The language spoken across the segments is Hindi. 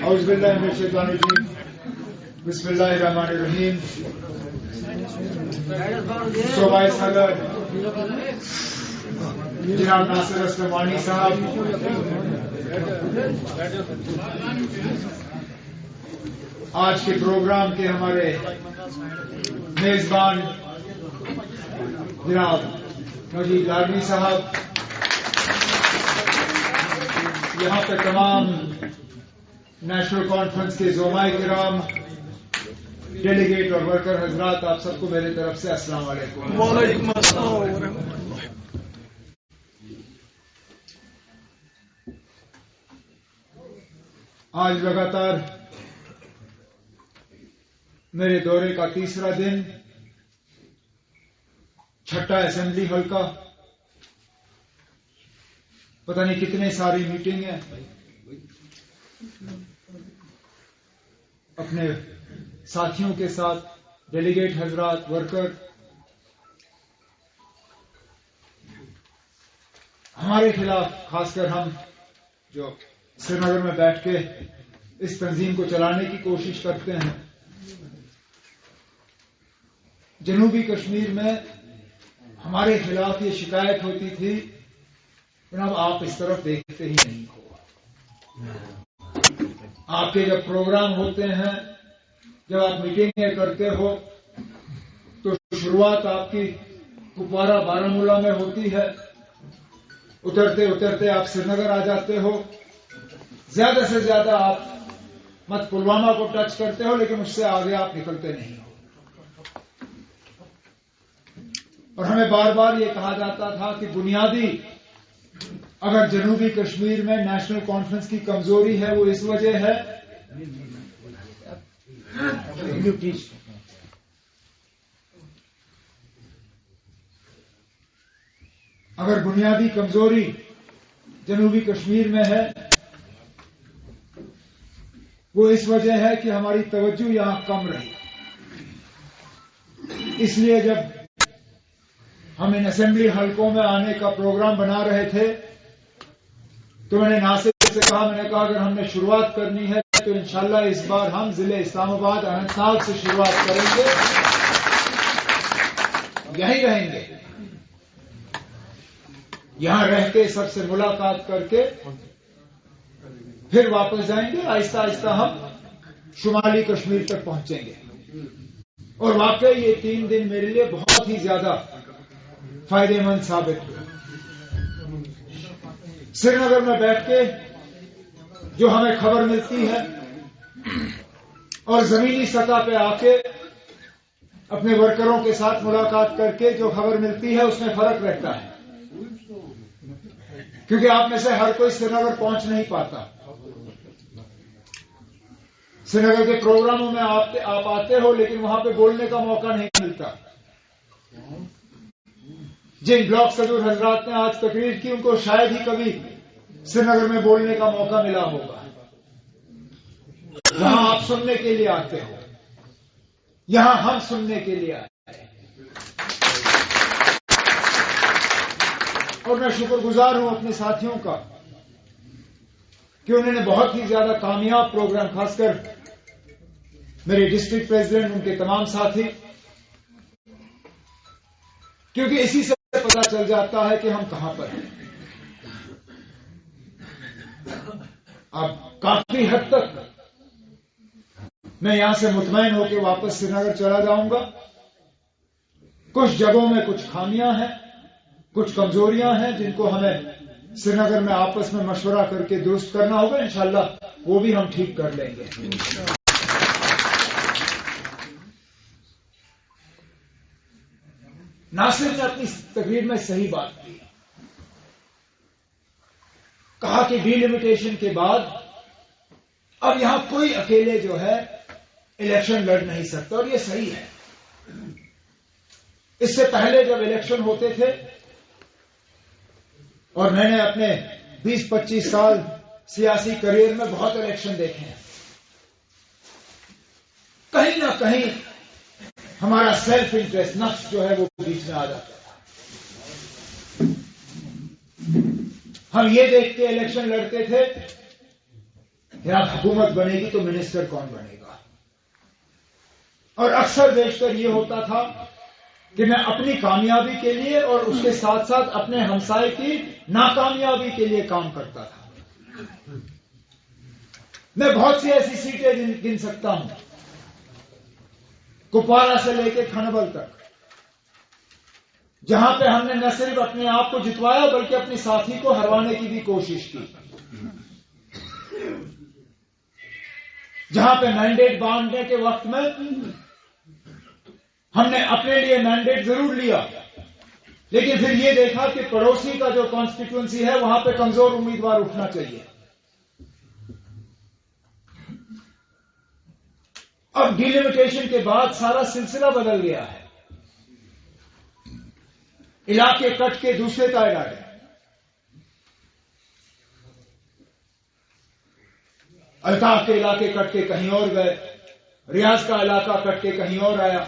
औज़ुबिल्लाहिमिनश्शैतानिर्रजीम बिस्मिल्लाहिर्रहमानिर्रहीम। शोभाए सदर जनाब नासिर असलम वानी साहब, आज के प्रोग्राम के हमारे मेजबान जनाब मजीद लाडवी साहब, यहाँ पे तमाम नेशनल कॉन्फ्रेंस के ज़ोमाए किराम, डेलीगेट और वर्कर हजरात, आप सबको मेरी तरफ से अस्सलाम वालेकुम। वालेकुम अस्सलाम व रहमतुल्लाह। आज लगातार मेरे दौरे का तीसरा दिन, छठा असेंबली हल्का, पता नहीं कितने सारी मीटिंग है, अपने साथियों के साथ, डेलीगेट हजरात, वर्कर। हमारे खिलाफ खासकर हम जो श्रीनगर में बैठ के इस तंजीम को चलाने की कोशिश करते हैं, जनूबी कश्मीर में हमारे खिलाफ ये शिकायत होती थी, जनाब आप इस तरफ देखते ही नहीं हो। आपके जब प्रोग्राम होते हैं, जब आप मीटिंगें करते हो, तो शुरुआत आपकी कुपवारा बारामूला में होती है, उतरते उतरते आप श्रीनगर आ जाते हो, ज्यादा से ज्यादा आप मत पुलवामा को टच करते हो, लेकिन उससे आगे आप निकलते नहीं हो। और हमें बार बार ये कहा जाता था कि बुनियादी अगर जनूबी कश्मीर में नेशनल कॉन्फ्रेंस की कमजोरी है, वो इस वजह है अगर बुनियादी कमजोरी जनूबी कश्मीर में है, वो इस वजह है कि हमारी तवज्जो यहां कम रही। इसलिए जब हम इन असेंबली हलकों में आने का प्रोग्राम बना रहे थे, तो मैंने नासिर से कहा, मैंने कहा अगर हमने शुरुआत करनी है तो इंशाल्लाह इस बार हम जिले इस्लामाबाद अनंतनाग से शुरुआत करेंगे, यहीं रहेंगे, यहां रह के सबसे मुलाकात करके फिर वापस जाएंगे। आहिस्ता आहिस्ता हम शुमाली कश्मीर तक पहुंचेंगे। और वाकई ये 3 दिन मेरे लिए बहुत ही ज्यादा फायदेमंद साबित हुए। श्रीनगर में बैठ के जो हमें खबर मिलती है और जमीनी सतह पे आके अपने वर्करों के साथ मुलाकात करके जो खबर मिलती है, उसमें फर्क रहता है, क्योंकि आप में से हर कोई श्रीनगर पहुंच नहीं पाता। श्रीनगर के प्रोग्रामों में आप आते हो, लेकिन वहां पे बोलने का मौका नहीं मिलता। जिन ब्लॉक सदर हजरात ने आज तकरीर की, उनको शायद ही कभी श्रीनगर में बोलने का मौका मिला होगा। वहां आप सुनने के लिए आते हो, यहां हम सुनने के लिए आए। और मैं शुक्रगुजार हूं अपने साथियों का कि उन्होंने बहुत ही ज्यादा कामयाब प्रोग्राम, खासकर मेरे डिस्ट्रिक्ट प्रेसिडेंट, उनके तमाम साथी, क्योंकि इसी से पता चल जाता है कि हम कहां पर हैं। अब काफी हद तक मैं यहां से मुतमईन होकर वापस श्रीनगर चला जाऊंगा। कुछ जगहों में कुछ खामियां हैं, कुछ कमजोरियां हैं, जिनको हमें श्रीनगर में आपस में मशवरा करके दुरुस्त करना होगा। इंशाअल्लाह वो भी हम ठीक कर लेंगे। नासिर ने अपनी तकरीर में सही बात की, कहा कि डिलिमिटेशन के बाद अब यहां कोई अकेले जो है इलेक्शन लड़ नहीं सकता, और ये सही है। इससे पहले जब इलेक्शन होते थे, और मैंने अपने 20-25 साल सियासी करियर में बहुत इलेक्शन देखे हैं, कहीं ना कहीं हमारा सेल्फ इंटरेस्ट, नफ्स जो है वो बीच में आ जाता था। हम ये देख के इलेक्शन लड़ते थे कि अब हुकूमत बनेगी तो मिनिस्टर कौन बनेगा, और अक्सर देखकर ये होता था कि मैं अपनी कामयाबी के लिए और उसके साथ साथ अपने हमसाये की नाकामयाबी के लिए काम करता था। मैं बहुत सी ऐसी सीटें गिन सकता हूं, कुपवारा से लेकर खनबल तक, जहां पे हमने न सिर्फ अपने आप को जितवाया बल्कि अपने साथी को हरवाने की भी कोशिश की, जहां पे मैंडेट बांटने के वक्त में हमने अपने लिए मैंडेट जरूर लिया, लेकिन फिर ये देखा कि पड़ोसी का जो कॉन्स्टिट्यूएंसी है वहां पे कमजोर उम्मीदवार उठना चाहिए। अब डिलिमिटेशन के बाद सारा सिलसिला बदल गया है, इलाके कट के दूसरे तय आ गए। अल्ताफ के इलाके कट के कहीं और गए, रियाज का इलाका कट के कहीं और आया,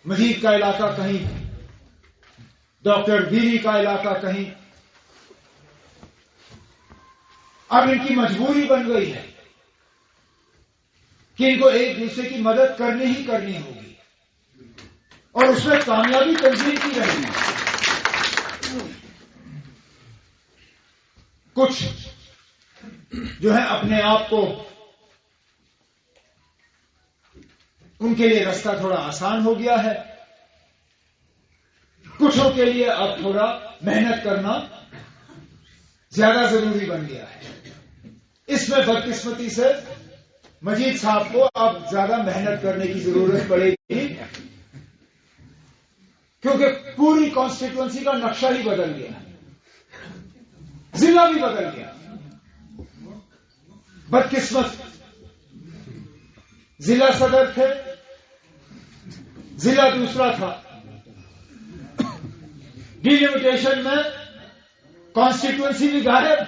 मजीद का इलाका कहीं, डॉक्टर बीरी का इलाका कहीं। अब इनकी मजबूरी बन गई है कि इनको एक दूसरे की मदद करनी ही करनी होगी, और उसमें कामयाबी तंजीम की रहेगी। कुछ जो है अपने आप को, उनके लिए रास्ता थोड़ा आसान हो गया है, कुछों के लिए अब थोड़ा मेहनत करना ज्यादा जरूरी बन गया है। इसमें बदकिस्मती से मजीद साहब को अब ज्यादा मेहनत करने की जरूरत पड़ेगी, क्योंकि पूरी कॉन्स्टिट्यूएंसी का नक्शा ही बदल गया, जिला भी बदल गया। बदकिस्मत जिला सदर थे, जिला दूसरा था, डिलिमिटेशन में कॉन्स्टिट्यूएंसी भी गायब,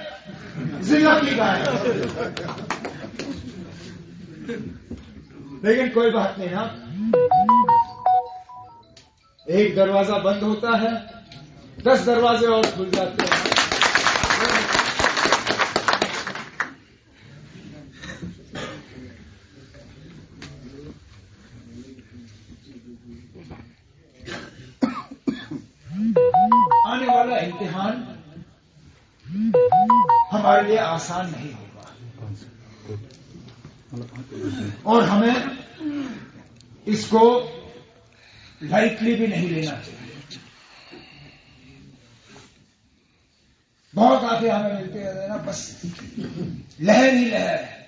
जिला भी गायब। लेकिन कोई बात नहीं ना, एक दरवाजा बंद होता है 10 दरवाजे और खुल जाते हैं। आने वाला इम्तिहान हमारे लिए आसान नहीं होगा, और हमें इसको लाइटली भी नहीं लेना चाहिए। बहुत आगे हमें मिलते रहते हैं ना, बस लहर ही लहर है।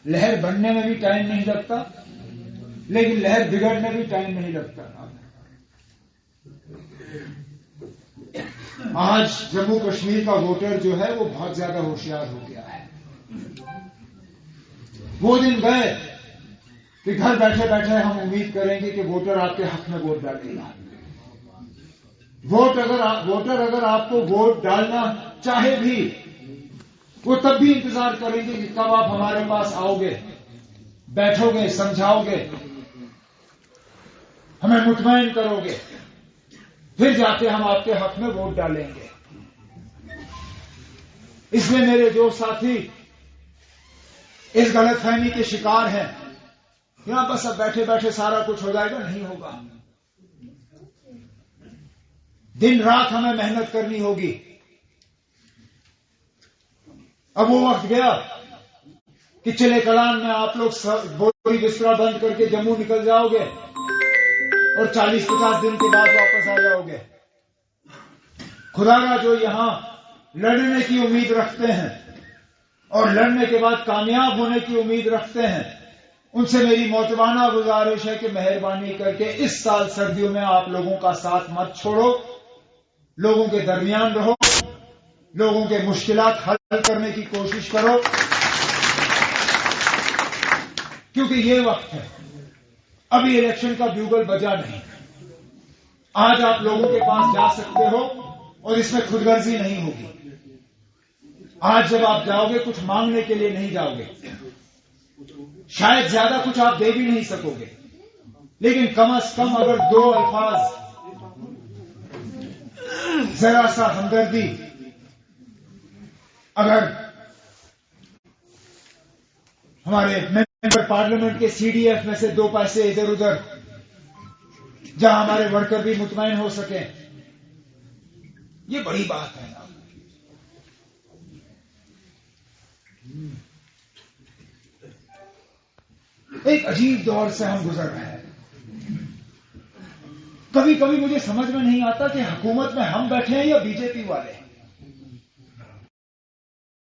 लहर बनने में भी टाइम नहीं लगता, लेकिन लहर बिगड़ने में भी टाइम नहीं लगता। आज जम्मू कश्मीर का वोटर जो है वो बहुत ज्यादा होशियार हो गया है। वो दिन गए कि घर बैठे बैठे हम उम्मीद करेंगे कि वोटर आपके हक में वोट डालेगा। वोटर अगर आपको वोट डालना चाहे भी, वो तब भी इंतजार करेंगे कि कब आप हमारे पास आओगे, बैठोगे, समझाओगे, हमें मुतमईन करोगे, फिर जाके हम आपके हक में वोट डालेंगे। इसलिए मेरे जो साथी इस गलतफहमी के शिकार हैं, यहां बस अब बैठे बैठे सारा कुछ हो जाएगा, नहीं होगा। दिन रात हमें मेहनत करनी होगी। अब वो वक्त गया कि चिले कलान में आप लोग बोरी बिस्तरा बंद करके जम्मू निकल जाओगे और 40-50 दिन के बाद वापस आ जाओगे। खुदारा जो यहां लड़ने की उम्मीद रखते हैं और लड़ने के बाद कामयाब होने की उम्मीद रखते हैं, उनसे मेरी मोतबाना गुजारिश है कि मेहरबानी करके इस साल सर्दियों में आप लोगों का साथ मत छोड़ो, लोगों के दरमियान रहो, लोगों के मुश्किलात हल करने की कोशिश करो, क्योंकि ये वक्त है। अभी इलेक्शन का ब्यूगल बजा नहीं। आज आप लोगों के पास जा सकते हो और इसमें खुदगर्जी नहीं होगी। आज जब आप जाओगे कुछ मांगने के लिए नहीं जाओगे, शायद ज्यादा कुछ आप दे भी नहीं सकोगे, लेकिन कम से कम अगर 2 अल्फाज जरा सा हमदर्दी अगर हमारे मेंबर पार्लियामेंट के सीडीएफ में से 2 पैसे इधर उधर, जहां हमारे वर्कर भी मुतमईन हो सके, ये बड़ी बात है ना। एक अजीब दौर से हम गुजर रहे हैं। कभी कभी मुझे समझ में नहीं आता कि हुकूमत में हम बैठे हैं या बीजेपी वाले।